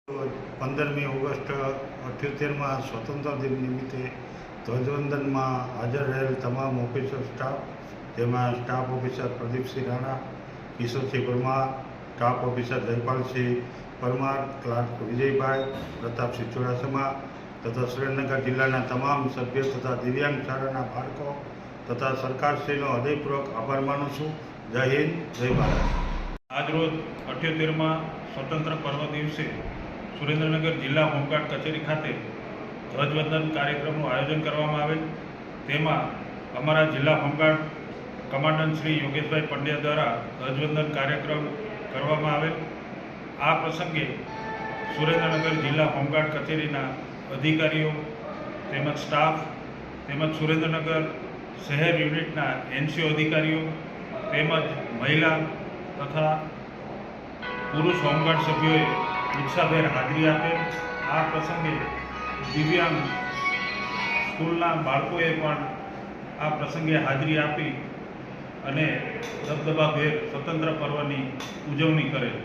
15મી August 78માં સ્વતંત્ર દિન નિમિત્તે ધ્વજવંદનમાં હાજર રહેલ તમામ ઓફિસર સ્ટાફ, જેમાં staff officer Pradeepsinh Rana, Kishorsinh Parmar, staff officer Jaypalsinh Parmar, clerk Vijaybhai, Pratapsinh Chudasama તથા સુરેન્દ્રનગર જિલ્લાના તમામ સભ્યો તથા દિવ્યાંગ શાળાના બાળકો તથા સરકારશ્રીનો હૃદયપૂર્વક આભાર માનું છું. જય હિન્દ, જય ભારત. આજરોજ 78માં સ્વતંત્ર પર્વ દિવસે સુરેન્દ્રનગર જિલ્લા હોમગાર્ડ કચેરી ખાતે ધ્વજવંદન કાર્યક્રમનું આયોજન કરવામાં આવેલ. તેમાં અમારા જિલ્લા હોમગાર્ડ કમાન્ડન્ટ શ્રી યોગેશભાઈ પંડ્યા દ્વારા ધ્વજવંદન કાર્યક્રમ કરવામાં આવેલ. આ પ્રસંગે સુરેન્દ્રનગર જિલ્લા હોમગાર્ડ કચેરીના અધિકારીઓ તેમજ સ્ટાફ તેમજ સુરેન્દ્રનગર શહેર યુનિટના NCO અધિકારીઓ તેમજ મહિલા તથા પુરુષ હોમગાર્ડ સભ્યોએ ઉત્સાહભેર હાજરી આપેલ. આ પ્રસંગે દિવ્યાંગ સ્કૂલના બાળકોએ પણ આ પ્રસંગે હાજરી આપી અને દબદબાભેર સ્વતંત્ર પર્વની ઉજવણી કરેલ.